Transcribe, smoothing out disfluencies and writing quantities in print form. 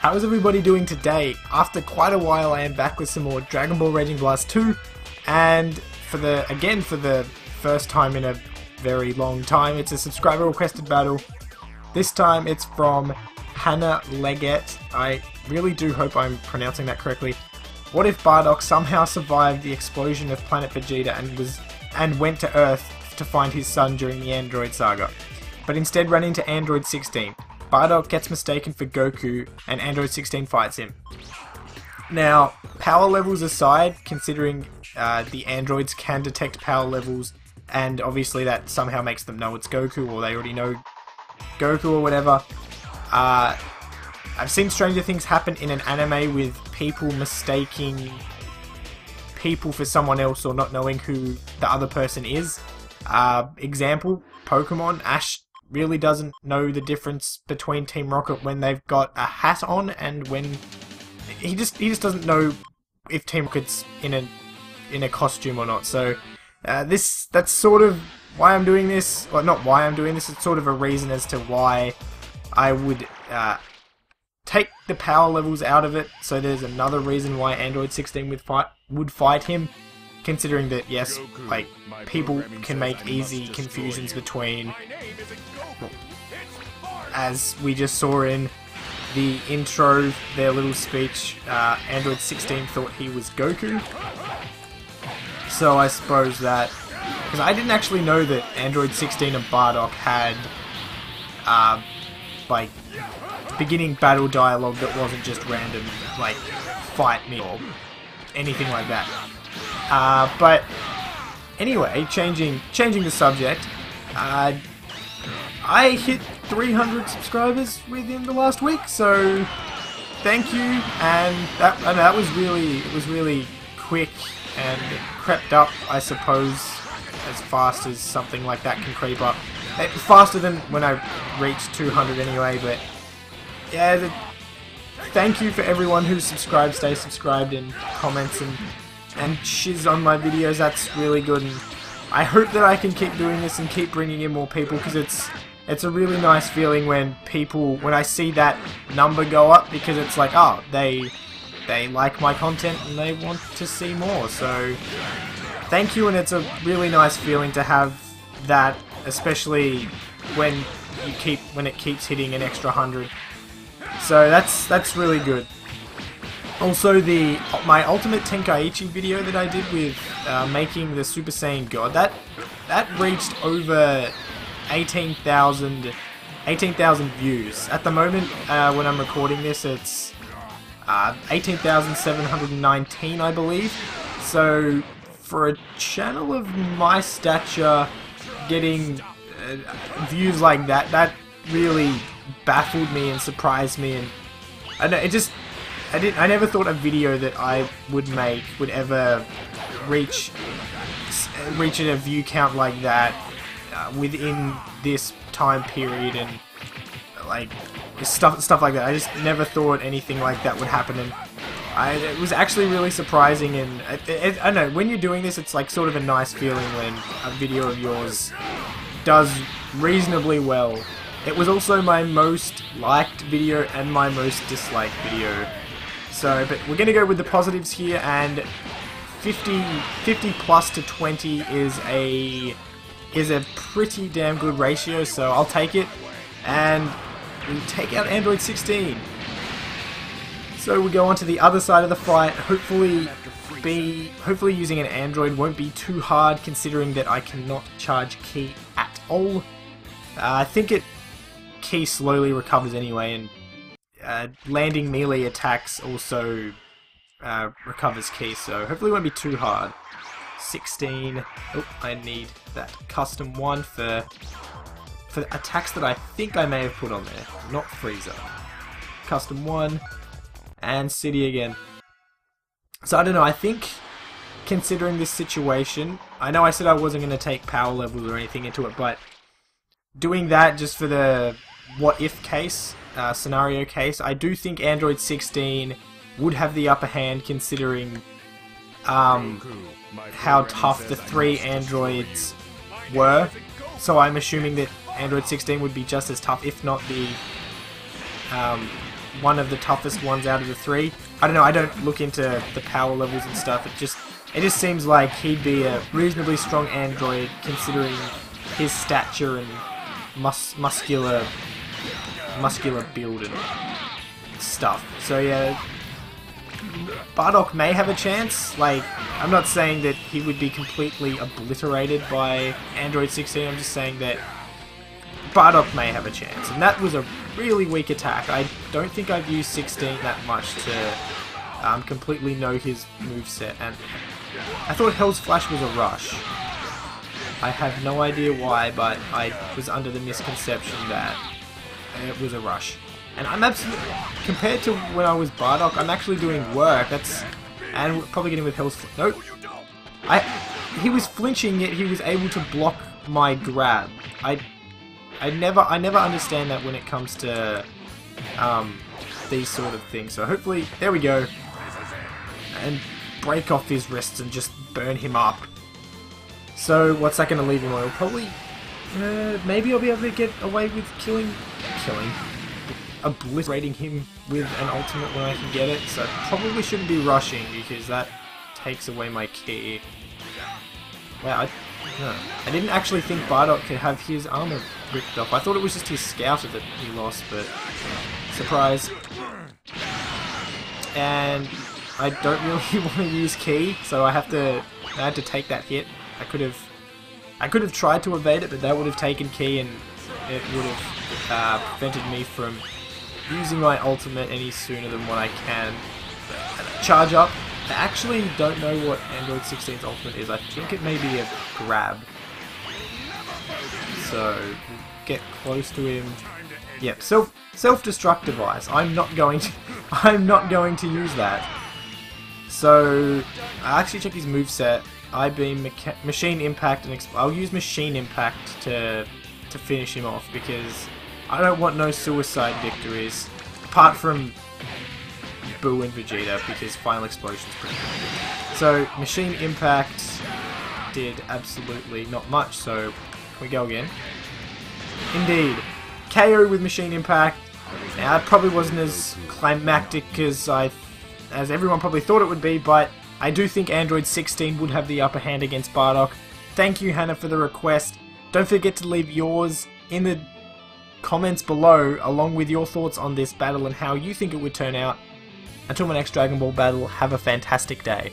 How is everybody doing today? After quite a while I am back with some more Dragon Ball Raging Blast 2, and for the first time in a very long time, it's a subscriber requested battle. This time it's from Hannah Leggett. I really do hope I'm pronouncing that correctly. What if Bardock somehow survived the explosion of planet Vegeta and went to Earth to find his son during the Android saga, but instead ran into Android 16? Bardock gets mistaken for Goku, and Android 16 fights him. Now, power levels aside, considering the androids can detect power levels, and obviously that somehow makes them know it's Goku, or they already know Goku or whatever. I've seen stranger things happen in an anime with people mistaking people for someone else or not knowing who the other person is. Example, Pokemon. Ash really doesn't know the difference between Team Rocket when they've got a hat on and when he just doesn't know if Team Rocket's in a costume or not. So that's sort of why I'm doing this. Well, not why I'm doing this. It's sort of a reason as to why I would take the power levels out of it. So there's another reason why Android 16 would fight him. Considering that, yes, like, people can make easy confusions between, as we just saw in the intro, their little speech, Android 16 thought he was Goku. So I suppose that, because I didn't actually know that Android 16 and Bardock had, like, beginning battle dialogue that wasn't just random, like, fight me or anything like that. But anyway, changing the subject, I hit 300 subscribers within the last week, so thank you. And that was really quick and crept up, I suppose, as fast as something like that can creep up. Faster than when I reached 200 anyway. But yeah, thank you for everyone who's subscribed, stay subscribed, and comments and shiz on my videos. That's really good, and I hope that I can keep doing this and keep bringing in more people, because it's a really nice feeling when I see that number go up, because it's like, oh, they like my content and they want to see more. So thank you, and it's a really nice feeling to have that, especially when it keeps hitting an extra 100. So that's really good. Also, my Ultimate Tenkaichi video that I did with making the Super Saiyan God, that reached over 18,000 views. At the moment, when I'm recording this, it's 18,719, I believe. So, for a channel of my stature, getting views like that really baffled me and surprised me, and I know I never thought a video that I would make would ever reach a view count like that within this time period, and like stuff like that. I just never thought anything like that would happen, and it was actually really surprising. And I don't know, when you're doing this, it's like sort of a nice feeling when a video of yours does reasonably well. It was also my most liked video and my most disliked video. So, but we're going to go with the positives here, and 50 plus to 20 is a pretty damn good ratio, so I'll take it, and we take out Android 16. So we go on to the other side of the fight. Hopefully using an Android won't be too hard, considering that I cannot charge Ki at all. I think Ki slowly recovers anyway, and landing melee attacks also recovers Ki, so hopefully it won't be too hard. 16. Oh, I need that custom one for the attacks that I think I may have put on there, not Frieza. Custom one, and City again. So I don't know, I think considering this situation, I know I said I wasn't going to take power levels or anything into it, but doing that just for the what if case, scenario case, I do think Android 16 would have the upper hand, considering how tough the 3 androids were. So I'm assuming that Android 16 would be just as tough, if not the one of the toughest ones out of the three. I don't know, I don't look into the power levels and stuff. It just seems like he'd be a reasonably strong android considering his stature and muscular build and stuff. So yeah, Bardock may have a chance. Like, I'm not saying that he would be completely obliterated by Android 16, I'm just saying that Bardock may have a chance. And that was a really weak attack. I don't think I've used 16 that much to completely know his moveset, and I thought Hell's Flash was a rush. I have no idea why, but I was under the misconception that it was a rush. And I'm absolutely, compared to when I was Bardock, I'm actually doing work. And probably getting with Hell's Flash. Nope. He was flinching, yet he was able to block my grab. I never understand that when it comes to these sort of things. So hopefully, there we go. And break off his wrists and just burn him up. So what's that going to leave him on? Probably, maybe I'll be able to get away with obliterating him with an ultimate when I can get it. So probably shouldn't be rushing because that takes away my key. Wow, I didn't actually think Bardock could have his armor ripped off. I thought it was just his scouter that he lost, but surprise. And I don't really want to use key, so I had to take that hit. I could have tried to evade it, but that would have taken key and it would have prevented me from using my ultimate any sooner than what I can. Charge up. I actually don't know what Android 16's ultimate is. I think it may be a grab. So get close to him. Yep, self-destruct device. I'm not going to use that. So I actually check his moveset. I-beam, machine impact, and I'll use machine impact to finish him off because I don't want no suicide victories apart from Boo and Vegeta because final explosion's pretty good. So machine impact did absolutely not much. So we go again. Indeed, KO with machine impact. Now it probably wasn't as climactic as everyone probably thought it would be, but I do think Android 16 would have the upper hand against Bardock. Thank you, Hannah, for the request. Don't forget to leave yours in the comments below, along with your thoughts on this battle and how you think it would turn out. Until my next Dragon Ball battle, have a fantastic day.